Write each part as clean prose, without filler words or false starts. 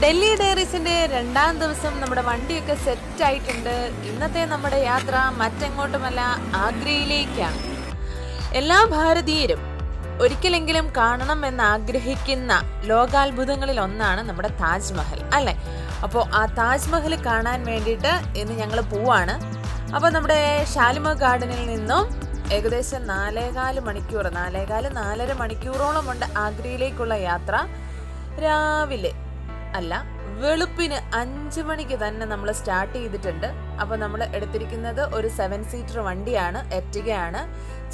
ഡൽഹി ഡയറീസിന്റെ രണ്ടാം ദിവസം നമ്മുടെ വണ്ടിയൊക്കെ സെറ്റ് ആയിട്ടുണ്ട്. ഇന്നത്തെ നമ്മുടെ യാത്ര മറ്റെങ്ങോട്ടുമല്ല, ആഗ്രയിലേക്കാണ്. എല്ലാ ഭാരതീയരും ഒരിക്കലെങ്കിലും കാണണം എന്ന് ആഗ്രഹിക്കുന്ന ലോകാത്ഭുതങ്ങളിൽ ഒന്നാണ് നമ്മുടെ താജ്മഹൽ, അല്ലേ? അപ്പോൾ ആ താജ്മഹൽ കാണാൻ വേണ്ടിയിട്ട് ഇന്ന് ഞങ്ങൾ പോവാണ്. അപ്പോൾ നമ്മുടെ ഷാലിമർ ഗാർഡനിൽ നിന്നും ഏകദേശം 4.25 മണിക്കൂറോളമുണ്ട് ആഗ്രയിലേക്കുള്ള യാത്ര. രാവിലെ അല്ല, വെളുപ്പിന് 5 മണിക്ക് തന്നെ നമ്മൾ സ്റ്റാർട്ട് ചെയ്തിട്ടുണ്ട്. അപ്പോൾ നമ്മൾ എടുത്തിരിക്കുന്നത് ഒരു 7 സീറ്റർ വണ്ടിയാണ്, എർട്ടിഗയാണ്.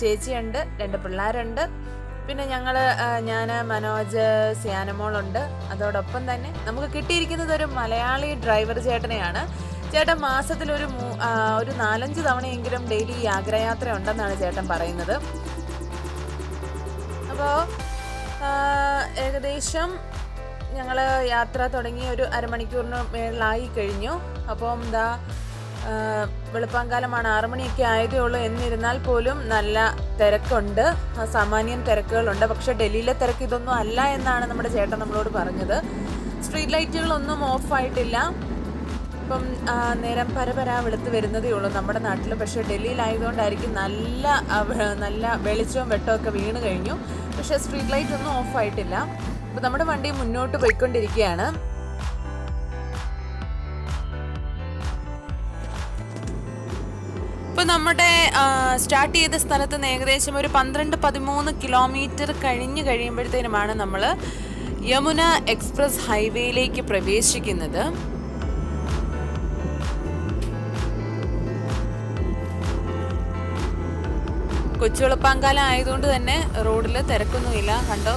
ചേച്ചിയുണ്ട്, 2 പിള്ളേരുണ്ട്, പിന്നെ ഞാൻ മനോജ്, സിയാനമോളുണ്ട്. അതോടൊപ്പം തന്നെ നമുക്ക് കിട്ടിയിരിക്കുന്നത് ഒരു മലയാളി ഡ്രൈവർ ചേട്ടനെയാണ്. ചേട്ടൻ മാസത്തിൽ ഒരു 4-5 തവണയെങ്കിലും ഡെയിലി യാത്രയാത്ര ഉണ്ടെന്നാണ് ചേട്ടൻ പറയുന്നത്. അപ്പോൾ ഏകദേശം ഞങ്ങൾ യാത്ര തുടങ്ങി ഒരു അരമണിക്കൂറിന് മേളിലായി കഴിഞ്ഞു. അപ്പം വെളുപ്പാങ്കാലമാണ്, 6 മണിയൊക്കെ ആയതേ ഉള്ളൂ. എന്നിരുന്നാൽ പോലും നല്ല തിരക്കുണ്ട്, സാമാന്യം തിരക്കുകളുണ്ട്. പക്ഷെ ഡൽഹിയിലെ തിരക്ക് ഇതൊന്നും അല്ല എന്നാണ് നമ്മുടെ ചേട്ടൻ നമ്മളോട് പറഞ്ഞത്. സ്ട്രീറ്റ് ലൈറ്റുകളൊന്നും ഓഫായിട്ടില്ല. ഇപ്പം നേരം പരപര വെളുത്ത് വരുന്നതേ ഉള്ളൂ നമ്മുടെ നാട്ടിൽ. പക്ഷേ ഡൽഹിയിലായതുകൊണ്ടായിരിക്കും നല്ല വെളിച്ചവും വെട്ടമൊക്കെ വീണ് കഴിഞ്ഞു. പക്ഷേ സ്ട്രീറ്റ് ലൈറ്റ് ഒന്നും ഓഫായിട്ടില്ല. അപ്പോൾ നമ്മുടെ വണ്ടി മുന്നോട്ട് പോയിക്കൊണ്ടിരിക്കുകയാണ്. ഇപ്പോൾ നമ്മുടെ സ്റ്റാർട്ട് ചെയ്ത സ്ഥലത്ത് നിന്ന് ഏകദേശം ഒരു 12-13 കിലോമീറ്റർ കഴിയുമ്പോഴത്തേനുമാണ് നമ്മൾ യമുന എക്സ്പ്രസ് ഹൈവേയിലേക്ക് പ്രവേശിക്കുന്നത്. കൊച്ചുവെളുപ്പാങ്കാലം ആയതുകൊണ്ട് തന്നെ റോഡിൽ തിരക്കൊന്നുമില്ല. കണ്ടോ,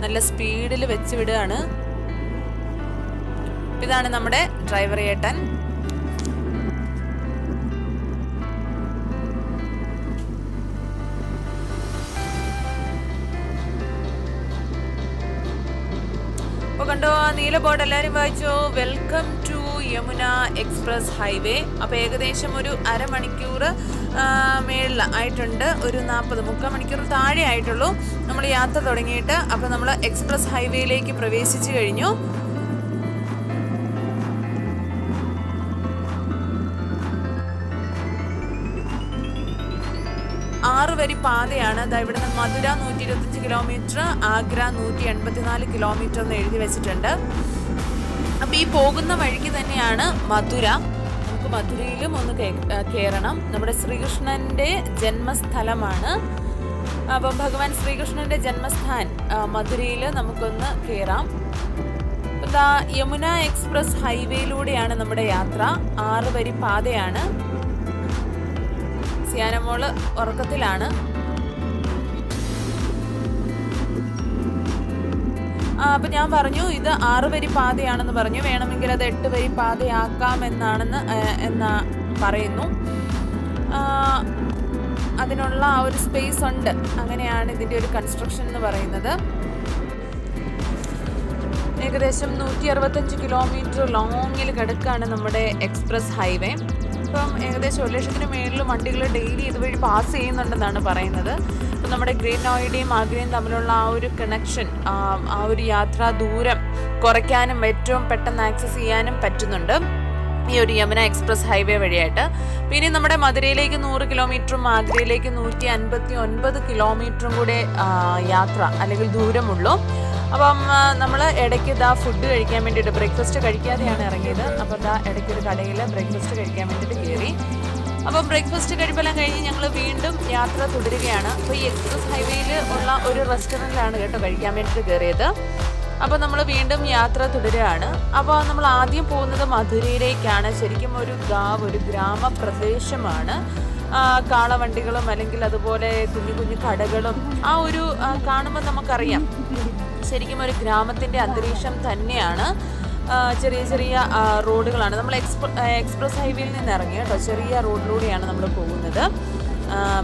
നല്ല സ്പീഡിൽ വെച്ച് വിടുകയാണ്. ഇതാണ് നമ്മുടെ ഡ്രൈവർ ചേട്ടൻ. അപ്പോൾ കണ്ടോ, നീല ബോർഡ് എല്ലാവരും വായിച്ചോ, welcome to Yamuna express highway. അപ്പോൾ ഏകദേശം ഒരു അരമണിക്കൂർ മേളിൽ ആയിട്ടുണ്ട്, ഒരു 40-40 മണിക്കൂർ താഴെ ആയിട്ടുള്ളൂ നമ്മൾ യാത്ര തുടങ്ങിയിട്ട്. അപ്പോൾ നമ്മൾ എക്സ്പ്രസ് ഹൈവേയിലേക്ക് പ്രവേശിച്ചു കഴിഞ്ഞു. വരി പാതയാണ്. ഇവിടെ നിന്ന് മധുര 125 കിലോമീറ്റർ, ആഗ്ര 184 കിലോമീറ്റർ എന്ന് എഴുതി വെച്ചിട്ടുണ്ട്. അപ്പം ഈ പോകുന്ന വഴിക്ക് തന്നെയാണ് മധുര. നമുക്ക് മധുരയിലും ഒന്ന് കയറണം. നമ്മുടെ ശ്രീകൃഷ്ണന്റെ ജന്മസ്ഥലമാണ്. അപ്പം ഭഗവാൻ ശ്രീകൃഷ്ണന്റെ ജന്മസ്ഥാൻ മധുരയിൽ നമുക്കൊന്ന് കയറാം. യമുന എക്സ്പ്രസ് ഹൈവേയിലൂടെയാണ് നമ്മുടെ യാത്ര. 6 വരി പാതയാണ്. സിയാനമോള് ഉറക്കത്തിലാണ്. അപ്പം ഞാൻ പറഞ്ഞു ഇത് 6 വരി പാതയാണെന്ന് പറഞ്ഞു. വേണമെങ്കിൽ അത് 8 വരി പാതയാക്കാം എന്നാ പറയുന്നു. അതിനുള്ള ആ ഒരു സ്പേസ് ഉണ്ട്. അങ്ങനെയാണ് ഇതിൻ്റെ ഒരു കൺസ്ട്രക്ഷൻ എന്ന് പറയുന്നത്. ഏകദേശം 165 കിലോമീറ്റർ ലോങ്ങിൽ കിടക്കുകയാണ് നമ്മുടെ എക്സ്പ്രസ് ഹൈവേ. ഇപ്പം ഏകദേശം 1 ലക്ഷത്തിന് മേളിൽ വണ്ടികൾ ഡെയിലി ഇതുവഴി പാസ് ചെയ്യുന്നുണ്ടെന്നാണ് പറയുന്നത്. അപ്പം നമ്മുടെ ഗ്രേറ്റ് നോയിഡയും ആഗ്രയും തമ്മിലുള്ള ആ ഒരു കണക്ഷൻ, ആ ഒരു യാത്രാ ദൂരം കുറയ്ക്കാനും ഏറ്റവും പെട്ടെന്ന് ആക്സസ് ചെയ്യാനും പറ്റുന്നുണ്ട് ഈ ഒരു യമുന എക്സ്പ്രസ് ഹൈവേ വഴിയായിട്ട്. പിന്നെ നമ്മുടെ മധുരയിലേക്ക് 100 കിലോമീറ്ററും ആഗ്രയിലേക്ക് 159 കിലോമീറ്ററും കൂടെ യാത്ര അല്ലെങ്കിൽ ദൂരമുള്ളൂ. അപ്പം നമ്മൾ ഇടയ്ക്ക് ഫുഡ് കഴിക്കാൻ വേണ്ടിയിട്ട്, ബ്രേക്ക്ഫാസ്റ്റ് കഴിക്കാതെയാണ് ഇറങ്ങിയത്. അപ്പം ഇടയ്ക്കൊരു കടയിൽ ബ്രേക്ക്ഫാസ്റ്റ് കഴിക്കാൻ വേണ്ടിയിട്ട് കയറി. അപ്പം ബ്രേക്ക്ഫാസ്റ്റ് കഴിപ്പെല്ലാം കഴിഞ്ഞ് ഞങ്ങൾ വീണ്ടും യാത്ര തുടരുകയാണ്. അപ്പോൾ ഈ എക്സ്പ്രസ് ഹൈവേയിൽ ഉള്ള ഒരു റെസ്റ്റോറൻറ്റിലാണ് കഴിക്കാൻ വേണ്ടിയിട്ട് കയറിയത്. അപ്പോൾ നമ്മൾ വീണ്ടും യാത്ര തുടരുകയാണ്. അപ്പോൾ നമ്മൾ ആദ്യം പോകുന്നത് മധുരയിലേക്കാണ്. ശരിക്കും ഒരു ഗ്രാമപ്രദേശമാണ്. കാളവണ്ടികളും അല്ലെങ്കിൽ അതുപോലെ കുഞ്ഞു കുഞ്ഞു കടകളും ആ ഒരു കാണുമ്പോൾ നമുക്കറിയാം ശരിക്കും ഒരു ഗ്രാമത്തിൻ്റെ അന്തരീക്ഷം തന്നെയാണ്. ചെറിയ ചെറിയ റോഡുകളാണ്. നമ്മൾ എക്സ്പ്രസ് ഹൈവേയിൽ നിന്ന് ഇറങ്ങി കേട്ടോ. ചെറിയ റോഡിലൂടെയാണ് നമ്മൾ പോകുന്നത്.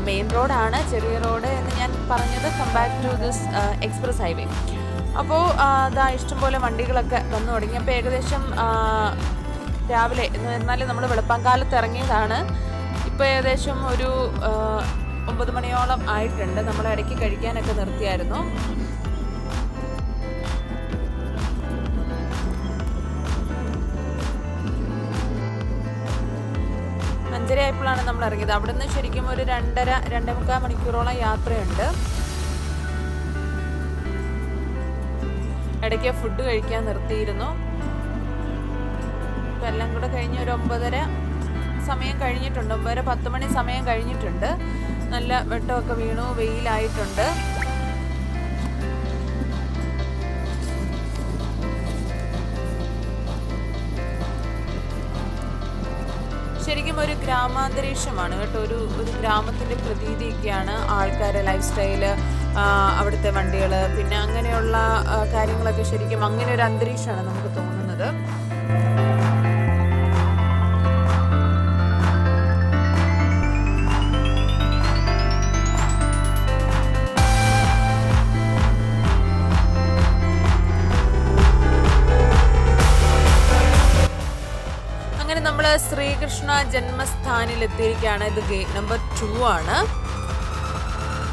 മെയിൻ റോഡാണ്, ചെറിയ റോഡ് എന്ന് ഞാൻ പറഞ്ഞത് compared to this express highway. അപ്പോൾ ഇഷ്ടംപോലെ വണ്ടികളൊക്കെ വന്നു തുടങ്ങി. അപ്പോൾ ഏകദേശം രാവിലെ എന്ന് പറഞ്ഞാൽ നമ്മൾ വെളുപ്പാങ്കാലത്ത് ഇറങ്ങിയതാണ്. ഇപ്പോൾ ഏകദേശം ഒരു 9 മണിയോളം ആയിട്ടുണ്ട്. നമ്മൾ ഇടയ്ക്ക് കഴിക്കാനൊക്കെ നിർത്തിയായിരുന്നു. 5:30 ആയപ്പോഴാണ് നമ്മൾ ഇറങ്ങിയത്. അവിടെ നിന്ന് ശരിക്കും ഒരു 2.5 മണിക്കൂറോളം യാത്രയുണ്ട്. ഇടയ്ക്ക് ഫുഡ് കഴിക്കാൻ നിർത്തിയിരുന്നു. ഇപ്പം എല്ലാം കൂടെ കഴിഞ്ഞ് ഒരു 9:30 സമയം കഴിഞ്ഞിട്ടുണ്ട്. 9:10 മണി സമയം കഴിഞ്ഞിട്ടുണ്ട്. നല്ല വെട്ടമൊക്കെ വീണു, വെയിലായിട്ടുണ്ട്. ശരിക്കും ഒരു ഗ്രാമാന്തരീക്ഷമാണ് കേട്ടോ. ഒരു ഗ്രാമത്തിൻ്റെ പ്രതീതിയൊക്കെയാണ്. ആൾക്കാരുടെ ലൈഫ് സ്റ്റൈല്, അവിടുത്തെ വണ്ടികൾ, പിന്നെ അങ്ങനെയുള്ള കാര്യങ്ങളൊക്കെ ശരിക്കും അങ്ങനെ ഒരു അന്തരീക്ഷമാണ് നമുക്ക് തോന്നുന്നത്. നമ്മൾ ശ്രീകൃഷ്ണ ജന്മസ്ഥാനിൽ എത്തിയിരിക്കുകയാണ്. ഇത് ഗേറ്റ് നമ്പർ 2 ആണ്.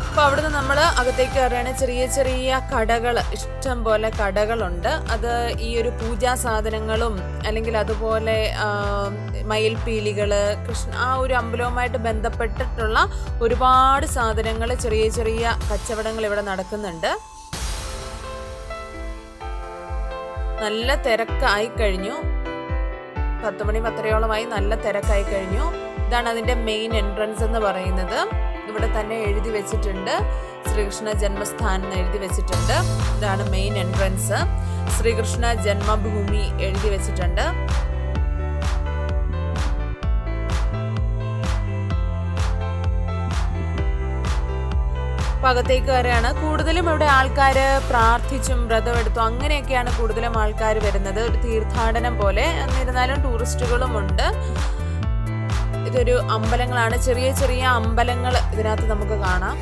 അപ്പോൾ അവിടുന്ന് നമ്മൾ അകത്തേക്ക് കയറുകയാണ്. ചെറിയ ചെറിയ കടകൾ, ഇഷ്ടം പോലെ കടകളുണ്ട്. അത് ഈ ഒരു പൂജാ സാധനങ്ങളും അല്ലെങ്കിൽ അതുപോലെ മയിൽപീലികൾ, ആ ഒരു അമ്പലവുമായിട്ട് ബന്ധപ്പെട്ടിട്ടുള്ള ഒരുപാട് സാധനങ്ങൾ, ചെറിയ ചെറിയ കച്ചവടങ്ങൾ ഇവിടെ നടക്കുന്നുണ്ട്. നല്ല തിരക്കായി കഴിഞ്ഞു. 10 മണി 10:30 നല്ല തിരക്കായി കഴിഞ്ഞു. ഇതാണ് അതിൻ്റെ മെയിൻ എൻട്രൻസ് എന്ന് പറയുന്നത്. ഇവിടെ തന്നെ എഴുതി വെച്ചിട്ടുണ്ട്, ശ്രീകൃഷ്ണ ജന്മസ്ഥാനം എഴുതി വെച്ചിട്ടുണ്ട്. ഇതാണ് മെയിൻ എൻട്രൻസ്. ശ്രീകൃഷ്ണ ജന്മഭൂമി എഴുതി വെച്ചിട്ടുണ്ട്. അകത്തേക്ക് കയറുകയാണ്. കൂടുതലും ഇവിടെ ആൾക്കാർ പ്രാർത്ഥിച്ചും വ്രതമെടുത്തും അങ്ങനെയൊക്കെയാണ് കൂടുതലും ആൾക്കാർ വരുന്നത്. ഒരു തീർത്ഥാടനം പോലെ. എന്നിരുന്നാലും ടൂറിസ്റ്റുകളും ഉണ്ട്. ഇതൊരു അമ്പലങ്ങളാണ്. ചെറിയ ചെറിയ അമ്പലങ്ങൾ ഇതിനകത്ത് നമുക്ക് കാണാം.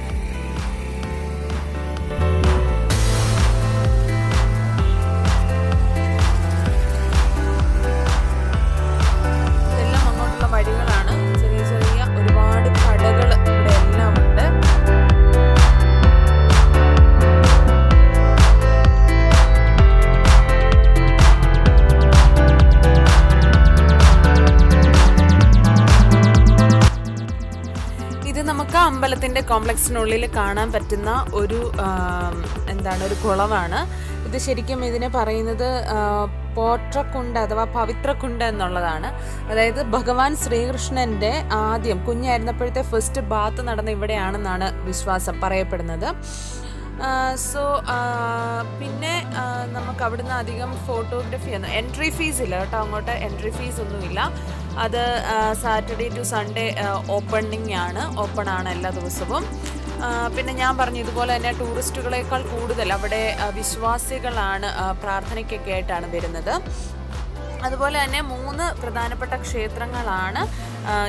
ഇതെല്ലാം അങ്ങോട്ടുള്ള വഴികളാണ്. ചെറിയ ചെറിയ ഒരുപാട് കടകൾ ഇവിടെ എല്ലാം ഉണ്ട്. നമുക്ക് അമ്പലത്തിൻ്റെ കോംപ്ലക്സിനുള്ളിൽ കാണാൻ പറ്റുന്ന ഒരു ഒരു കുളമാണ്. ഇത് ശരിക്കും ഇതിനെ പറയുന്നത് പോട്രക്കുണ്ട് അഥവാ പവിത്രക്കുണ്ട് എന്നുള്ളതാണ്. അതായത് ഭഗവാൻ ശ്രീകൃഷ്ണൻ്റെ ആദ്യം കുഞ്ഞായിരുന്നപ്പോഴത്തെ ഫസ്റ്റ് ബാത്ത് നടന്ന ഇവിടെയാണെന്നാണ് വിശ്വാസം, പറയപ്പെടുന്നത്. പിന്നെ നമുക്ക് അവിടുന്ന് അധികം ഫോട്ടോഗ്രാഫി ഒന്നും, എൻട്രി ഫീസ് ഇല്ല കേട്ടോ. അങ്ങോട്ട് എൻട്രി ഫീസ് ഒന്നുമില്ല. അത് സാറ്റർഡേ ടു സൺഡേ ഓപ്പൺ ആണ് എല്ലാ ദിവസവും. പിന്നെ ഞാൻ പറഞ്ഞു, ഇതുപോലെ തന്നെ ടൂറിസ്റ്റുകളേക്കാൾ കൂടുതൽ അവിടെ വിശ്വാസികളാണ് പ്രാർത്ഥനയ്ക്കൊക്കെ ആയിട്ടാണ് വരുന്നത്. അതുപോലെ തന്നെ 3 പ്രധാനപ്പെട്ട ക്ഷേത്രങ്ങളാണ്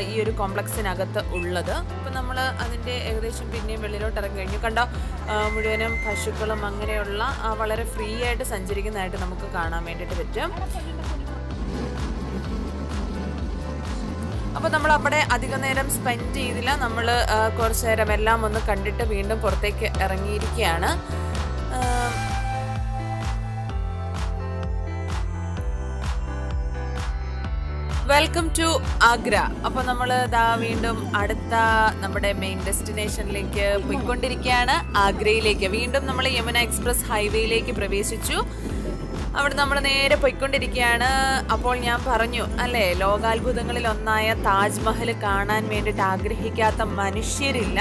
ഈ ഒരു കോംപ്ലക്സിനകത്ത് ഉള്ളത്. അപ്പം നമ്മൾ അതിൻ്റെ ഏകദേശം പിന്നെയും വെളിയിലോട്ട് ഇറങ്ങി കഴിഞ്ഞു. കണ്ടോ, മുഴുവനും പശുക്കളും അങ്ങനെയുള്ള വളരെ ഫ്രീ ആയിട്ട് സഞ്ചരിക്കുന്നതായിട്ട് നമുക്ക് കാണാൻ വേണ്ടിയിട്ട് പറ്റും. അപ്പോൾ നമ്മൾ അവിടെ അധിക നേരം സ്പെൻഡ് ചെയ്തില്ല. നമ്മൾ കുറച്ച് നേരം എല്ലാം ഒന്ന് കണ്ടിട്ട് വീണ്ടും പുറത്തേക്ക് ഇറങ്ങിയിരിക്കുകയാണ്. Welcome to Agra. അപ്പോൾ നമ്മൾ വീണ്ടും അടുത്ത നമ്മുടെ മെയിൻ ഡെസ്റ്റിനേഷനിലേക്ക് പോയിക്കൊണ്ടിരിക്കുകയാണ്, ആഗ്രയിലേക്ക്. വീണ്ടും നമ്മൾ യമുന എക്സ്പ്രസ് ഹൈവേയിലേക്ക് പ്രവേശിച്ചു. അവിടെ നമ്മൾ നേരെ പോയിക്കൊണ്ടിരിക്കുകയാണ്. അപ്പോൾ ഞാൻ പറഞ്ഞു അല്ലേ, ലോകാത്ഭുതങ്ങളിൽ ഒന്നായ താജ്മഹൽ കാണാൻ വേണ്ടിയിട്ട് ആഗ്രഹിക്കാത്ത മനുഷ്യരില്ല.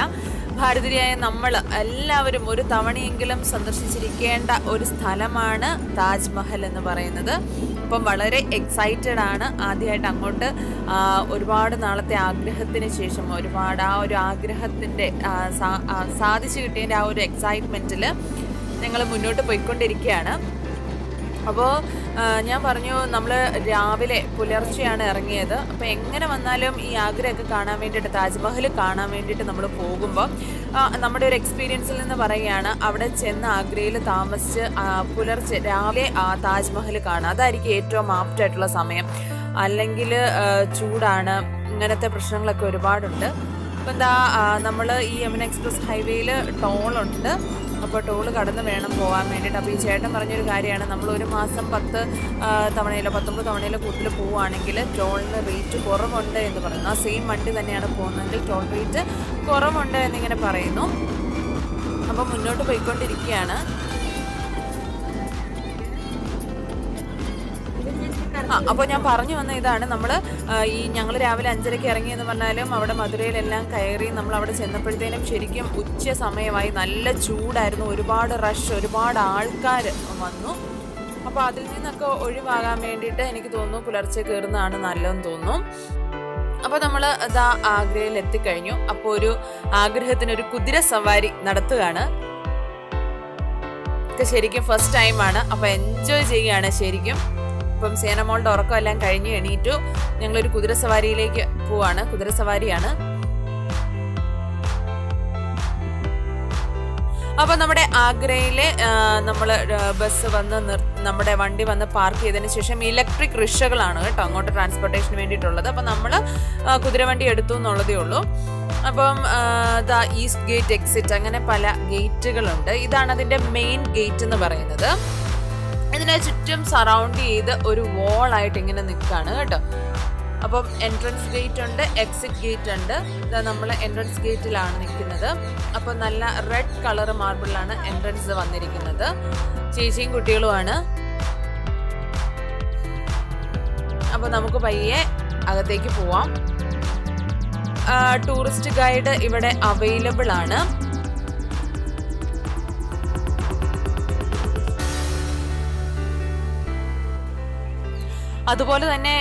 ഭാരതീയരായ നമ്മൾ എല്ലാവരും ഒരു തവണയെങ്കിലും സന്ദർശിച്ചിരിക്കേണ്ട ഒരു സ്ഥലമാണ് താജ്മഹൽ എന്ന് പറയുന്നത്. അപ്പം വളരെ എക്സൈറ്റഡ് ആണ്. ആദ്യമായിട്ട് അങ്ങോട്ട് ഒരുപാട് നാളത്തെ ആഗ്രഹത്തിന് ശേഷം ആ ഒരു ആഗ്രഹത്തിൻ്റെ സാധിച്ചു കിട്ടിയതിൻ്റെ ആ ഒരു എക്സൈറ്റ്മെൻറ്റിൽ ഞങ്ങൾ മുന്നോട്ട് പോയിക്കൊണ്ടിരിക്കുകയാണ്. അപ്പോൾ ഞാൻ പറഞ്ഞു, നമ്മൾ രാവിലെ പുലർച്ചെയാണ് ഇറങ്ങിയത്. അപ്പോൾ എങ്ങനെ വന്നാലും ഈ ആഗ്രയൊക്കെ കാണാൻ വേണ്ടിയിട്ട്, താജ്മഹൽ കാണാൻ വേണ്ടിയിട്ട് നമ്മൾ പോകുമ്പോൾ നമ്മുടെ ഒരു എക്സ്പീരിയൻസിൽ നിന്ന് പറയുകയാണ്, അവിടെ ചെന്ന് ആഗ്രയിൽ താമസിച്ച് പുലർച്ചെ രാവിലെ താജ്മഹൽ കാണുക. അതായിരിക്കും ഏറ്റവും ആപ്റ്റായിട്ടുള്ള സമയം. അല്ലെങ്കിൽ ചൂടാണ്, ഇങ്ങനത്തെ പ്രശ്നങ്ങളൊക്കെ ഒരുപാടുണ്ട്. അപ്പോൾ എന്താ നമ്മൾ ഈ യമുന എക്സ്പ്രസ് ഹൈവേയിൽ ടോളുണ്ട്. അപ്പോൾ ടോള് കടന്ന് വേണം പോകാൻ വേണ്ടിയിട്ട്. അപ്പോൾ ഈ ചേട്ടൻ പറഞ്ഞൊരു കാര്യമാണ്, നമ്മൾ ഒരു മാസം 10 തവണയിലോ 19 തവണയിലോ കൂടുതൽ പോവുകയാണെങ്കിൽ ടോളിന് റേറ്റ് കുറവുണ്ട് എന്ന് പറയുന്നു. ആ സെയിം വണ്ടി തന്നെയാണ് പോകുന്നതെങ്കിൽ ടോൾ റേറ്റ് കുറവുണ്ട് എന്നിങ്ങനെ പറയുന്നു. അപ്പോൾ മുന്നോട്ട് പോയിക്കൊണ്ടിരിക്കുകയാണ്. അപ്പോൾ ഞാൻ പറഞ്ഞു വന്ന ഇതാണ്, ഞങ്ങൾ രാവിലെ 5:30 ഇറങ്ങിയെന്ന് പറഞ്ഞാലും അവിടെ മധുരയിലെല്ലാം കയറി നമ്മൾ അവിടെ ചെന്നപ്പോഴത്തേനും ശരിക്കും ഉച്ച സമയമായി. നല്ല ചൂടായിരുന്നു, ഒരുപാട് റഷ്, ഒരുപാട് ആൾക്കാർ വന്നു. അപ്പോൾ അതിൽ നിന്നൊക്കെ ഒഴിവാകാൻ വേണ്ടിയിട്ട് എനിക്ക് തോന്നുന്നു പുലർച്ചെ കയറുന്നതാണ് നല്ലതെന്ന് തോന്നുന്നു. അപ്പോൾ നമ്മൾ ഇതാ ആഗ്രയിൽ എത്തിക്കഴിഞ്ഞു. അപ്പോൾ ഒരു ആഗ്രഹത്തിനൊരു കുതിര സവാരി നടത്തുകയാണ്. ശരിക്കും ഫസ്റ്റ് ടൈമാണ്, അപ്പോൾ എൻജോയ് ചെയ്യുകയാണ് ശരിക്കും. ഇപ്പം സേനമോളുടെ ഉറക്കം എല്ലാം കഴിഞ്ഞ് എണീറ്റു. ഞങ്ങളൊരു കുതിരസവാരിയിലേക്ക് പോവാണ്. കുതിരസവാരിയാണ്. അപ്പോൾ നമ്മുടെ ആഗ്രയിലെ നമ്മൾ ബസ് വന്ന് നമ്മുടെ വണ്ടി വന്ന് പാർക്ക് ചെയ്തതിന് ശേഷം ഇലക്ട്രിക് റിക്ഷകളാണ് കേട്ടോ അങ്ങോട്ട് ട്രാൻസ്പോർട്ടേഷന് വേണ്ടിയിട്ടുള്ളത്. അപ്പം നമ്മൾ കുതിരവണ്ടി എടുത്തു എന്നുള്ളതേ ഉള്ളൂ. അപ്പം ഈസ്റ്റ് ഗേറ്റ്, എക്സിറ്റ്, അങ്ങനെ പല ഗേറ്റുകളുണ്ട്. ഇതാണ് അതിൻ്റെ മെയിൻ ഗേറ്റ് എന്ന് പറയുന്നത്. ഇതിനെ ചുറ്റും സറൗണ്ട് ചെയ്ത് ഒരു വോളായിട്ട് ഇങ്ങനെ നിൽക്കുകയാണ് കേട്ടോ. അപ്പം എൻട്രൻസ് ഗേറ്റ് ഉണ്ട്, എക്സിറ്റ് ഗേറ്റ് ഉണ്ട്. നമ്മൾ എൻട്രൻസ് ഗേറ്റിലാണ് നിൽക്കുന്നത്. അപ്പോൾ നല്ല റെഡ് കളർ മാർബിളിലാണ് എൻട്രൻസ് വന്നിരിക്കുന്നത്. ചേച്ചിയും കുട്ടികളുമാണ്. അപ്പോൾ നമുക്ക് പയ്യെ അകത്തേക്ക് പോവാം. ടൂറിസ്റ്റ് ഗൈഡ് ഇവിടെ അവൈലബിൾ ആണ്. അതുപോലെ തന്നെ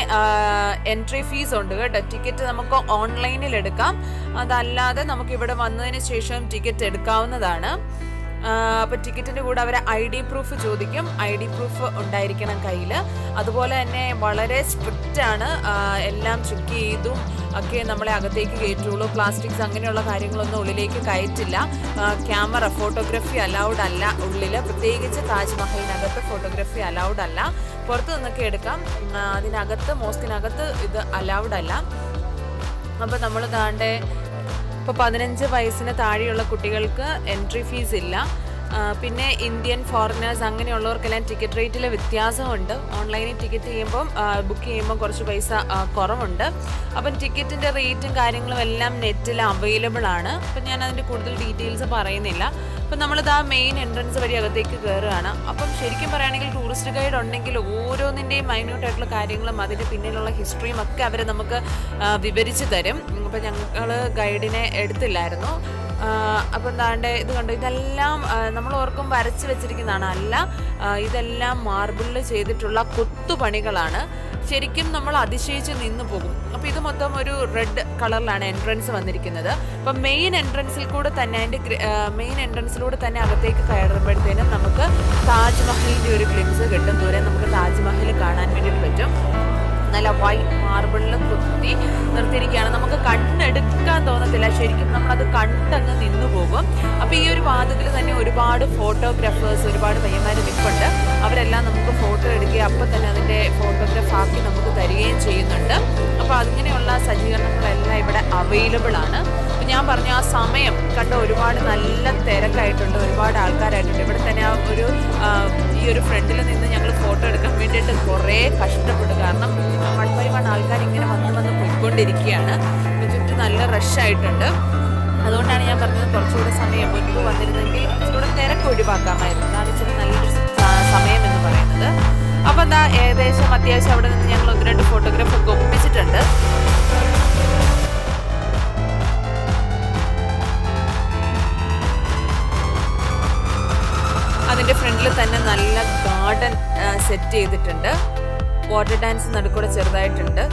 എൻട്രി ഫീസ് ഉണ്ട് കേട്ടോ. ടിക്കറ്റ് നമുക്ക് ഓൺലൈനിൽ എടുക്കാം, അതല്ലാതെ നമുക്ക് ഇവിടെ വന്നതിന് ശേഷം ടിക്കറ്റ് എടുക്കാവുന്നതാണ്. അപ്പോൾ ടിക്കറ്റിൻ്റെ കൂടെ അവർ ID പ്രൂഫ് ചോദിക്കും. ID പ്രൂഫ് ഉണ്ടായിരിക്കണം കയ്യിൽ. അതുപോലെ തന്നെ വളരെ സ്ട്രിക്റ്റ് ആണ്, എല്ലാം ചെക്ക് ചെയ്തും ഒക്കെ നമ്മളെ അകത്തേക്ക് കയറ്റുള്ളൂ. പ്ലാസ്റ്റിക്സ് അങ്ങനെയുള്ള കാര്യങ്ങളൊന്നും ഉള്ളിലേക്ക് കയറ്റില്ല. ക്യാമറ, ഫോട്ടോഗ്രാഫി അലൗഡ് അല്ല ഉള്ളിൽ, പ്രത്യേകിച്ച് താജ്മഹലിനകത്ത് ഫോട്ടോഗ്രാഫി അലൗഡ് അല്ല. പുറത്ത് നിന്നൊക്കെ എടുക്കാം, അതിനകത്ത് മോസ്കിനകത്ത് ഇത് അലൗഡ് അല്ല. അപ്പോൾ നമ്മൾ ദാണ്ടെ ഇപ്പോൾ 15 വയസ്സിന് താഴെയുള്ള കുട്ടികൾക്ക് എൻട്രി ഫീസ് ഇല്ല. പിന്നെ ഇന്ത്യൻ ഫോറിനേഴ്സ് അങ്ങനെയുള്ളവർക്കെല്ലാം ടിക്കറ്റ് റേറ്റിൽ വ്യത്യാസമുണ്ട്. ഓൺലൈനിൽ ടിക്കറ്റ് ചെയ്യുമ്പം ബുക്ക് ചെയ്യുമ്പോൾ കുറച്ച് പൈസ കുറവുണ്ട്. അപ്പം ടിക്കറ്റിൻ്റെ റേറ്റും കാര്യങ്ങളും എല്ലാം നെറ്റിൽ അവൈലബിൾ ആണ്. അപ്പം ഞാൻ അതിൻ്റെ കൂടുതൽ ഡീറ്റെയിൽസ് പറയുന്നില്ല. അപ്പം നമ്മളിത് മെയിൻ എൻട്രൻസ് വഴി അകത്തേക്ക് കയറുകയാണ്. അപ്പം ശരിക്കും പറയുകയാണെങ്കിൽ ടൂറിസ്റ്റ് ഗൈഡ് ഉണ്ടെങ്കിൽ ഓരോന്നിൻ്റെയും മൈന്യൂട്ടായിട്ടുള്ള കാര്യങ്ങളും അതിൻ്റെ പിന്നിലുള്ള ഹിസ്റ്ററിയും ഒക്കെ അവർ നമുക്ക് വിവരിച്ച് തരും. അപ്പം ഞങ്ങൾ ഗൈഡിനെ എടുത്തില്ലായിരുന്നു. അപ്പം എന്താണ്ട് ഇത് കണ്ടു, ഇതെല്ലാം നമ്മൾ ഓർക്കും വരച്ച് വെച്ചിരിക്കുന്നതാണ്, അല്ല, ഇതെല്ലാം മാർബിളിൽ ചെയ്തിട്ടുള്ള കൊത്തുപണികളാണ്. ശരിക്കും നമ്മൾ അതിശയിച്ച് നിന്നു പോകും. അപ്പോൾ ഇത് മൊത്തം ഒരു റെഡ് കളറിലാണ് എൻട്രൻസ് വന്നിരിക്കുന്നത്. അപ്പം മെയിൻ എൻട്രൻസിൽ കൂടെ തന്നെ, അതിൻ്റെ മെയിൻ എൻട്രൻസിലൂടെ തന്നെ അകത്തേക്ക് കയറുമ്പോഴത്തേനും നമുക്ക് താജ്മഹലിൻ്റെ ഒരു ഗ്ലിംസ് കിട്ടും. ദൂരെ നമുക്ക് താജ്മഹൽ കാണാൻ വേണ്ടിയിട്ട് പറ്റും. നല്ല വൈറ്റ് മാർബിളിൽ കുത്തി നിർത്തിയിരിക്കുകയാണ്. നമുക്ക് കണ്ണെടുക്കാൻ തോന്നത്തില്ല, ശരിക്കും നമ്മളത് കണ്ടങ്ങ് നിന്നു പോകും. അപ്പോൾ ഈ ഒരു വാതിൽ തന്നെ ഒരുപാട് ഫോട്ടോഗ്രാഫേഴ്സ്, ഒരുപാട് പയ്യന്മാർ നിൽപ്പുണ്ട്. അവരെല്ലാം നമുക്ക് ഫോട്ടോ എടുക്കുകയും അപ്പം തന്നെ അതിൻ്റെ ഫോട്ടോഗ്രാഫ് ആക്കി നമുക്ക് തരികയും ചെയ്യുന്നുണ്ട്. അപ്പോൾ അങ്ങനെയുള്ള സജ്ജീകരണങ്ങളെല്ലാം ഇവിടെ അവൈലബിൾ ആണ്. അപ്പോൾ ഞാൻ പറഞ്ഞ ആ സമയം കണ്ട ഒരുപാട് നല്ല തിരക്കായിട്ടുണ്ട്, ഒരുപാട് ആൾക്കാരായിട്ടുണ്ട്. ഇവിടെ തന്നെ ഈ ഒരു ഫ്രണ്ടിൽ നിന്ന് ഞങ്ങൾ ഫോട്ടോ എടുക്കാൻ വേണ്ടിയിട്ട് കുറേ കഷ്ടപ്പെട്ടു. കാരണം 1 by 1 ആൾക്കാർ ഇങ്ങനെ വന്ന് പോയിക്കൊണ്ടിരിക്കുകയാണ്. ചുറ്റും നല്ല റഷായിട്ടുണ്ട്. അതുകൊണ്ടാണ് ഞാൻ പറഞ്ഞത് കുറച്ചുകൂടെ സമയം മുൻപ് വന്നിരുന്നെങ്കിൽ കുറച്ചുകൂടെ തിരക്ക് ഒഴിവാക്കാമായിരുന്നു. അതാണ് ഇച്ചിരി നല്ലൊരു സമയം എന്ന് പറയുന്നത്. അപ്പോൾ എന്താ ഏകദേശം അത്യാവശ്യം അവിടെ നിന്ന് ഞങ്ങൾ 1-2 ഫോട്ടോഗ്രാഫ് ഒക്കെ ഒപ്പിച്ചിട്ടുണ്ട്. അതിൻ്റെ ഫ്രണ്ടിൽ തന്നെ നല്ല ഗാർഡൻ സെറ്റ് ചെയ്തിട്ടുണ്ട്. വാട്ടർ ഡാൻസ് നടുക്കൂടെ ചെറുതായിട്ടുണ്ട്.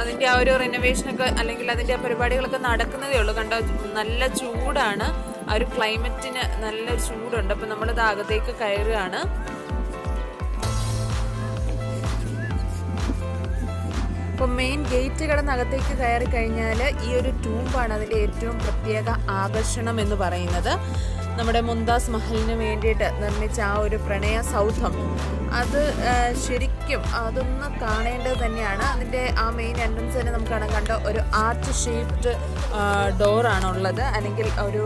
അതിൻ്റെ ആ ഒരു റിനോവേഷനൊക്കെ അല്ലെങ്കിൽ അതിൻ്റെ പരിപാടികളൊക്കെ നടക്കുന്നതേ ഉള്ളൂ. കണ്ടോ, നല്ല ചൂടാണ്. ആ ഒരു ക്ലൈമറ്റിന് നല്ല ചൂടുണ്ട്. അപ്പം നമ്മളിത് അകത്തേക്ക് കയറുകയാണ്. അപ്പോൾ മെയിൻ ഗേറ്റ് കടന്നകത്തേക്ക് കയറി കഴിഞ്ഞാൽ ഈ ഒരു ടൂംബാണ് അതിൻ്റെ ഏറ്റവും പ്രത്യേക ആകർഷണം എന്ന് പറയുന്നത്. നമ്മുടെ മുംതാസ് മഹലിന് വേണ്ടിയിട്ട് നിർമ്മിച്ച ആ ഒരു പ്രണയ സൗധം, അത് ശരിക്കും അതൊന്ന് കാണേണ്ടത് തന്നെയാണ്. അതിൻ്റെ ആ മെയിൻ എൻട്രൻസ് തന്നെ നമുക്ക് കാണാൻ കണ്ട ഒരു ആർച്ച് ഷേപ്ഡ് ഡോറാണുള്ളത്, അല്ലെങ്കിൽ ഒരു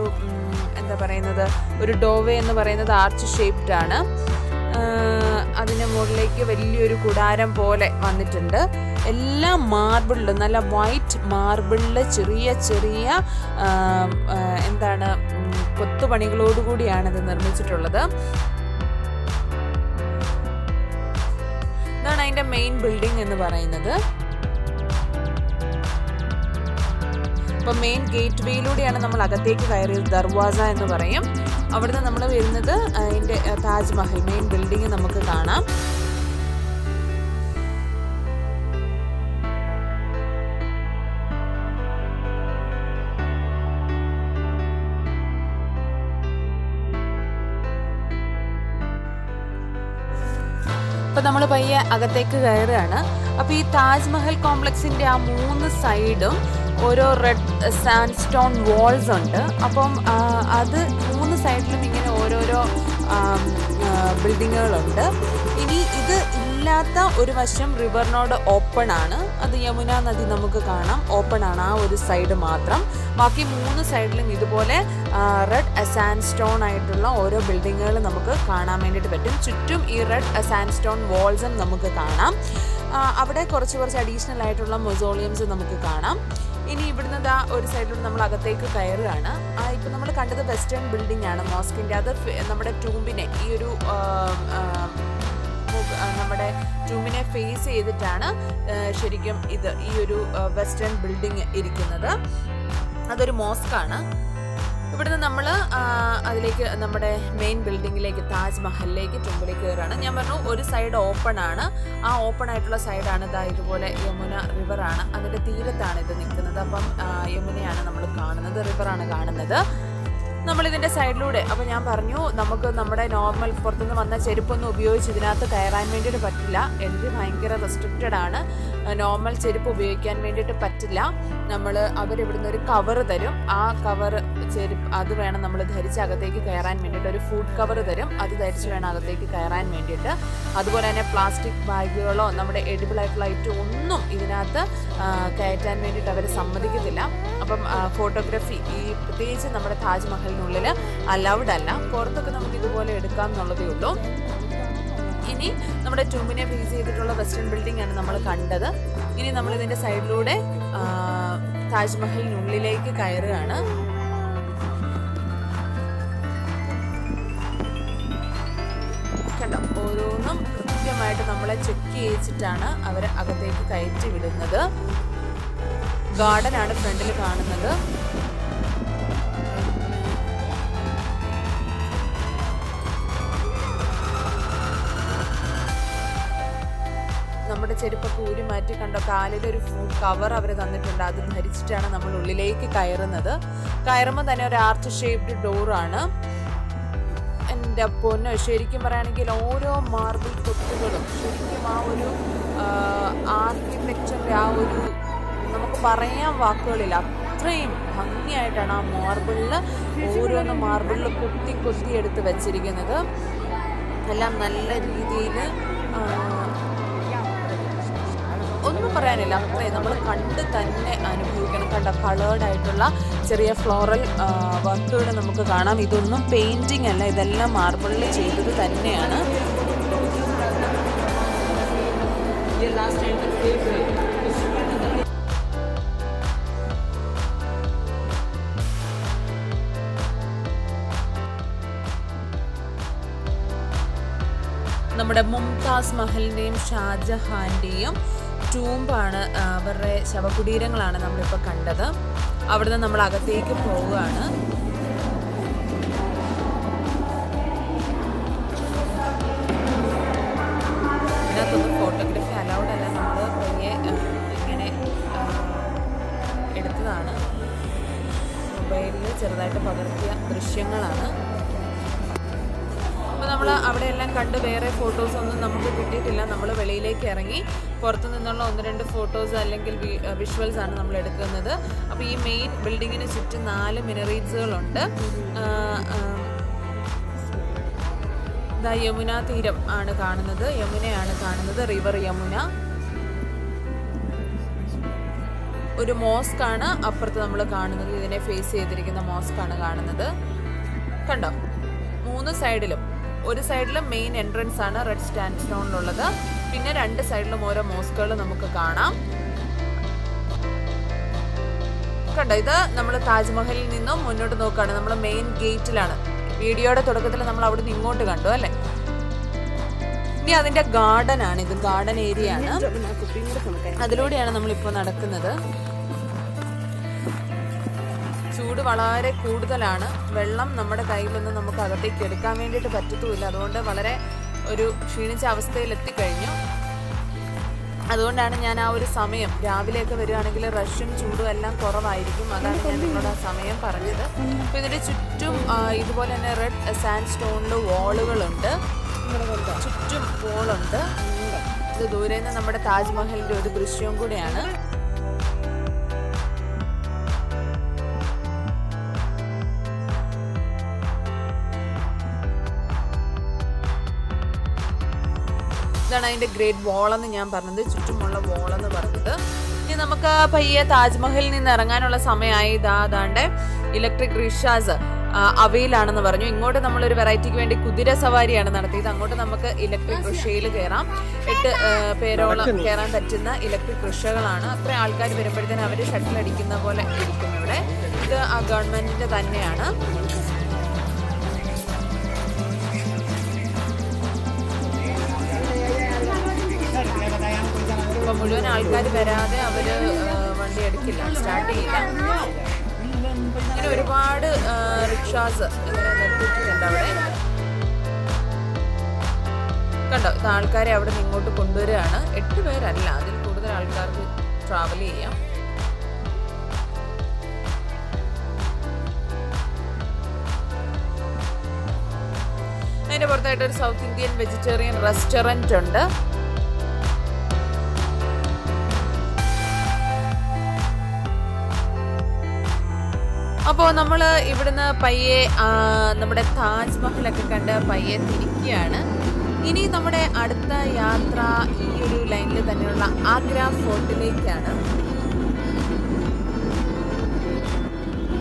എന്താ പറയുന്നത്, ഒരു ഡോവേ എന്ന് പറയുന്നത് ആർച്ച് ഷേപ്ഡ് ആണ്. അതിൻ്റെ മുകളിലേക്ക് വലിയൊരു കുടാരം പോലെ വന്നിട്ടുണ്ട്. എല്ലാം മാർബിളിൽ, നല്ല വൈറ്റ് മാർബിളിൽ ചെറിയ ചെറിയ എന്താണ് കൊത്തുപണികളോടുകൂടിയാണ് ഇത് നിർമ്മിച്ചിട്ടുള്ളത്. ഇതാണ് അതിൻ്റെ മെയിൻ ബിൽഡിംഗ് എന്ന് പറയുന്നത്. അപ്പോൾ മെയിൻ ഗേറ്റ് വേയിലൂടെയാണ് നമ്മൾ അകത്തേക്ക് കയറിയത്, ദർവാസ എന്ന് പറയും. അവിടുന്ന് നമ്മൾ വരുന്നത് അതിൻ്റെ താജ്മഹൽ മെയിൻ ബിൽഡിംഗ് നമുക്ക് കാണാം. അപ്പോൾ നമ്മൾ പയ്യെ അകത്തേക്ക് കയറുകയാണ്. അപ്പോൾ ഈ താജ്മഹൽ കോംപ്ലക്സിൻ്റെ ആ 3 സൈഡും ഓരോ റെഡ് സാൻഡ് സ്റ്റോൺ വാൾസ് ഉണ്ട്. അപ്പം അത് 3 സൈഡിലും ഇങ്ങനെ ഓരോരോ ബിൽഡിങ്ങുകളുണ്ട്. ഇനി ഇത് ഇല്ലാത്ത ഒരു വശം റിവറിനോട് ഓപ്പൺ ആണ്, അത് യമുന നദി നമുക്ക് കാണാം, ഓപ്പൺ ആണ് ആ ഒരു സൈഡ് മാത്രം. ബാക്കി 3 സൈഡിലും ഇതുപോലെ റെഡ് സാൻഡ് സ്റ്റോൺ ആയിട്ടുള്ള ഓരോ ബിൽഡിങ്ങുകൾ നമുക്ക് കാണാൻ വേണ്ടിയിട്ട് പറ്റും. ചുറ്റും ഈ റെഡ് സാൻഡ് സ്റ്റോൺ വാൾസും നമുക്ക് കാണാം. അവിടെ കുറച്ച് അഡീഷണൽ ആയിട്ടുള്ള മൊസോളിയംസ് നമുക്ക് കാണാം. ഇനി ഇവിടുന്ന് ഒരു സൈഡിലൂടെ നമ്മൾ അകത്തേക്ക് കയറുകയാണ്. ഇപ്പം നമ്മൾ കണ്ടത് വെസ്റ്റേൺ ബിൽഡിംഗ് ആണ് മോസ്കിൻ്റെ. അത് നമ്മുടെ ടൂംബിനെ, ഈ ഒരു നമ്മുടെ ടൂംബിനെ ഫേസ് ചെയ്തിട്ടാണ് ശരിക്കും ഈ ഒരു വെസ്റ്റേൺ ബിൽഡിംഗ് ഇരിക്കുന്നത്. അതൊരു മോസ്കാണ്. ഇവിടുന്ന് നമ്മൾ അതിലേക്ക് നമ്മുടെ മെയിൻ ബിൽഡിങ്ങിലേക്ക്, താജ്മഹലിലേക്ക്, ടൂംബിലേക്ക് കയറുകയാണ്. ഞാൻ പറഞ്ഞു ഒരു സൈഡ് ഓപ്പൺ ആണ്. ആ ഓപ്പൺ ആയിട്ടുള്ള സൈഡാണ് ഇതുപോലെ യമുന റിവറാണ്, അതിൻ്റെ തീരത്താണ് ഇത് നിൽക്കുന്നത്. അപ്പം യമുനയാണ് നമ്മൾ കാണുന്നത്, റിവറാണ് കാണുന്നത്. നമ്മളിതിൻ്റെ സൈഡിലൂടെ, അപ്പോൾ ഞാൻ പറഞ്ഞു നമുക്ക് നമ്മുടെ നോർമൽ പുറത്തുനിന്ന് വന്ന ചെരുപ്പൊന്നും ഉപയോഗിച്ച് ഇതിനകത്ത് കയറാൻ വേണ്ടിയിട്ട് പറ്റില്ല. എൻട്രി ഭയങ്കര റെസ്ട്രിക്റ്റഡ് ആണ്. നോർമൽ ചെരുപ്പ് ഉപയോഗിക്കാൻ വേണ്ടിയിട്ട് പറ്റില്ല. അവരിവിടുന്ന് ഒരു കവർ തരും. ആ കവർ ചെരുപ്പ് അത് വേണം നമ്മൾ ധരിച്ച് അകത്തേക്ക് കയറാൻ വേണ്ടിയിട്ട്. ഒരു ഫുഡ് കവർ തരും, അത് ധരിച്ച് വേണം അകത്തേക്ക് കയറാൻ വേണ്ടിയിട്ട്. അതുപോലെ തന്നെ പ്ലാസ്റ്റിക് ബാഗുകളോ നമ്മുടെ എഡിബിൾ ആയിട്ടുള്ള ഐറ്റം ഒന്നും ഇതിനകത്ത് കയറ്റാൻ വേണ്ടിയിട്ട് അവർ സമ്മതിക്കത്തില്ല. അപ്പം ഫോട്ടോഗ്രാഫി പ്രത്യേകിച്ച് നമ്മുടെ താജ്മഹലിനുള്ളിൽ അലൗഡ് അല്ല. പുറത്തൊക്കെ നമുക്ക് ഇതുപോലെ എടുക്കാം എന്നുള്ളതേ ഉള്ളൂ. ഇനി നമ്മുടെ ടൂംബിനെ ഫേസ് ചെയ്തിട്ടുള്ള വെസ്റ്റേൺ ബിൽഡിംഗ് ആണ് നമ്മൾ കണ്ടത്. ഇനി നമ്മൾ ഇതിൻ്റെ സൈഡിലൂടെ താജ്മഹലിനുള്ളിലേക്ക് കയറുകയാണ്. കണ്ടോ, ഓരോന്നും കൃത്യമായിട്ട് നമ്മളെ ചെക്ക് ചെയ്യിച്ചിട്ടാണ് അവർ അകത്തേക്ക് കയറ്റി വിടുന്നത്. ഗാർഡനാണ് ഫ്രണ്ടിൽ കാണുന്നത്. നമ്മുടെ ചെരുപ്പൊക്കെ ഊരി മാറ്റി, കണ്ടോ കാലിലൊരു ഫുഡ് കവർ അവർ തന്നിട്ടുണ്ട്. അത് ധരിച്ചിട്ടാണ് നമ്മൾ ഉള്ളിലേക്ക് കയറുന്നത്. കയറുമ്പോൾ തന്നെ ഒരു ആർച്ച് ഷേപ്ഡ് ഡോറാണ്. എൻ്റെ പൊന്നോ, ശരിക്കും പറയുകയാണെങ്കിൽ ഓരോ മാർബിൾ കൊത്തുകളും ശരിക്കും ആ ഒരു ആർക്കിടെക്ചറിൻ്റെ ആ ഒരു, നമുക്ക് പറയാൻ വാക്കുകളില്ല, അത്രയും ഭംഗിയായിട്ടാണ് ആ ഓരോന്ന് മാർബിളിൽ കൊത്തി എടുത്ത് വെച്ചിരിക്കുന്നത്. എല്ലാം നല്ല രീതിയിൽ, ഒന്നും പറയാനില്ല, അത്രയും നമ്മൾ കണ്ട് തന്നെ അനുഭവിക്കണം. കണ്ട കളേർഡ് ആയിട്ടുള്ള ചെറിയ ഫ്ലോറൽ വർക്കുകൾ നമുക്ക് കാണാം. ഇതൊന്നും പെയിൻറ്റിങ് അല്ല, ഇതെല്ലാം മാർബിളിൽ ചെയ്തത് തന്നെയാണ്. നമ്മുടെ മുംതാസ് മഹലിൻ്റെയും ഷാജഹാൻ്റെയും ടൂംബാണ്, അവരുടെ ശവകുടീരങ്ങളാണ് നമ്മളിപ്പോൾ കണ്ടത്. അവിടുന്ന് നമ്മൾ അകത്തേക്ക് പോവുകയാണ്. ഇതിനകത്തൊന്നും ഫോട്ടോഗ്രാഫി അലൗഡ് അല്ല, നമ്മൾ പയ്യെ ഇങ്ങനെ എടുത്തതാണ്. മൊബൈലിൽ ചെറുതായിട്ട് പകർത്തിയ ദൃശ്യങ്ങളാണ്. അപ്പോൾ നമ്മൾ അവിടെ എല്ലാം കണ്ട് വേറെ ഫോട്ടോസൊന്നും നമുക്ക് കിട്ടിയിട്ടില്ല. നമ്മൾ വെളിയിലേക്ക് ഇറങ്ങി പുറത്തു നിന്നുള്ള 1-2 ഫോട്ടോസ് അല്ലെങ്കിൽ വിഷ്വൽസ് ആണ് നമ്മൾ എടുക്കുന്നത്. അപ്പോൾ ഈ മെയിൻ ബിൽഡിങ്ങിന് ചുറ്റും 4 മിനറേറ്റ്സുകളുണ്ട്. ഇതാ യമുന തീരം ആണ് കാണുന്നത്, യമുനയാണ് കാണുന്നത്, റിവർ യമുന. ഒരു മോസ്ക് ആണ് അപ്പുറത്ത് നമ്മൾ കാണുന്നത്, ഇതിനെ ഫേസ് ചെയ്തിരിക്കുന്ന മോസ്ക് ആണ് കാണുന്നത്. കണ്ടോ, 3 സൈഡിലും, ഒരു സൈഡിലും മെയിൻ എൻട്രൻസ് ആണ് റെഡ് സാൻഡ് സ്റ്റോണിലുള്ളത്, പിന്നെ 2 സൈഡിലും ഓരോ മോസ്കുകൾ നമുക്ക് കാണാം. കണ്ടോ, ഇത് നമ്മൾ താജ്മഹലിൽ നിന്നും മുന്നോട്ട് നോക്കുകയാണ്. നമ്മൾ മെയിൻ ഗേറ്റിലാണ്. വീഡിയോയുടെ തുടക്കത്തിൽ നമ്മൾ അവിടെ നിന്ന് ഇങ്ങോട്ട് കണ്ടു അല്ലേ. ഇനി അതിന്റെ ഗാർഡൻ ആണ്, ഇത് ഗാർഡൻ ഏരിയ ആണ്, അതിലൂടെയാണ് നമ്മളിപ്പോൾ നടക്കുന്നത്. ചൂട് വളരെ കൂടുതലാണ്. വെള്ളം നമ്മുടെ കയ്യിലൊന്നും നമുക്ക് അകത്തേക്ക് എടുക്കാൻ വേണ്ടിയിട്ട് പറ്റത്തുമില്ല. അതുകൊണ്ട് വളരെ ഒരു ക്ഷീണിച്ച അവസ്ഥയിൽ എത്തിക്കഴിഞ്ഞു. അതുകൊണ്ടാണ് ഞാൻ ആ ഒരു സമയം, രാവിലെയൊക്കെ വരികയാണെങ്കിൽ റഷും ചൂടും എല്ലാം കുറവായിരിക്കും. അതാണ് ഞാൻ നിങ്ങളോട് ആ സമയം പറഞ്ഞത്. അപ്പോൾ ഇതിൻ്റെ ചുറ്റും ഇതുപോലെ തന്നെ റെഡ് സാൻഡ് സ്റ്റോണിൽ വാളുകളുണ്ട്, ചുറ്റും വോളുണ്ട്. ഇത് ദൂരെ നിന്ന് നമ്മുടെ താജ്മഹലിൻ്റെ ഒരു ദൃശ്യവും കൂടെയാണ്. ഇതാണ് അതിൻ്റെ ഗ്രേറ്റ് വാളെന്ന് ഞാൻ പറഞ്ഞത്, ചുറ്റുമുള്ള വാളെന്ന് പറഞ്ഞത്. ഇനി നമുക്ക് പയ്യെ താജ്മഹലിൽ നിന്ന് ഇറങ്ങാനുള്ള സമയമായി. അതാണ്ട് ഇലക്ട്രിക് റിക്ഷാസ് അവയിലാണെന്ന് പറഞ്ഞു. ഇങ്ങോട്ട് നമ്മളൊരു വെറൈറ്റിക്ക് വേണ്ടി കുതിര സവാരിയാണ് നടത്തിയത്. അങ്ങോട്ട് നമുക്ക് ഇലക്ട്രിക് റിക്ഷയിൽ കയറാം. 8 പേരോളം കയറാൻ പറ്റുന്ന ഇലക്ട്രിക് റിക്ഷകളാണ്. അത്ര ആൾക്കാർ വരുമ്പോഴത്തേനും അവർ ഷട്ടിൽ അടിക്കുന്ന പോലെ ഇരിക്കും ഇവിടെ. ഇത് ആ ഗവൺമെന്റിന്റെ തന്നെയാണ്. ഇപ്പൊ മുഴുവൻ ആൾക്കാർ വരാതെ അവര് വണ്ടി എടുക്കില്ല, സ്റ്റാർട്ട് ചെയ്യില്ല. ഇങ്ങനെ ഒരുപാട് റിക്ഷാസ് ഇങ്ങനെ നിർത്തിയിട്ടുണ്ട് അവിടെ. കണ്ടോ, ഇത് ആൾക്കാരെ അവിടെ നിന്ന് ഇങ്ങോട്ട് കൊണ്ടുവരികയാണ്. 8 പേരല്ല, അതിൽ കൂടുതൽ ആൾക്കാർക്ക് ട്രാവൽ ചെയ്യാം. അതിന്റെ പുറത്തായിട്ട് ഒരു സൗത്ത് ഇന്ത്യൻ വെജിറ്റേറിയൻ റെസ്റ്റോറന്റ് ഉണ്ട്. അപ്പോൾ നമ്മൾ ഇവിടുന്ന് പയ്യെ നമ്മുടെ താജ്മഹലൊക്കെ കണ്ട് പയ്യെ തിരിക്കുകയാണ്. ഇനി നമ്മുടെ അടുത്ത യാത്ര ഈ ഒരു ലൈനിൽ തന്നെയുള്ള ആഗ്ര ഫോർട്ടിലേക്കാണ്.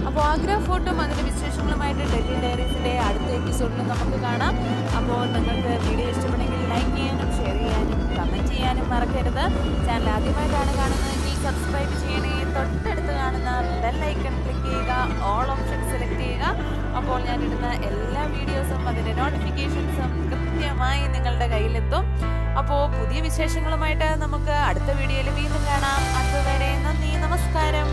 അപ്പോൾ ആഗ്ര ഫോർട്ടും അതിൻ്റെ വിശേഷങ്ങളുമായിട്ട് ഡൽഹി ഡയറീസിൻ്റെ അടുത്ത എപ്പിസോഡിൽ നമുക്ക് കാണാം. അപ്പോൾ നിങ്ങൾക്ക് വീഡിയോ ഇഷ്ടപ്പെടുമെങ്കിൽ ലൈക്ക് ചെയ്യാനും ഷെയർ ചെയ്യാനും കമൻറ്റ് ചെയ്യാനും മറക്കരുത്. ചാനൽ ആദ്യമായിട്ടാണ് കാണുന്നതെങ്കിൽ സബ്സ്ക്രൈബ് ചെയ്യണേ. തൊട്ടടുത്ത് കാണുന്ന ബെൽ ഐക്കൺ ക്ലിക്ക് ചെയ്യുക, ഓൾ ഓപ്ഷൻ സെലക്ട് ചെയ്യുക. അപ്പോൾ ഞാനിടുന്ന എല്ലാ വീഡിയോസും അതിൻ്റെ നോട്ടിഫിക്കേഷൻസും കൃത്യമായി നിങ്ങളുടെ കയ്യിലെത്തും. അപ്പോൾ പുതിയ വിശേഷങ്ങളുമായിട്ട് നമുക്ക് അടുത്ത വീഡിയോയിൽ വീണ്ടും കാണാം. അതുവരെ നന്ദി, നമസ്കാരം.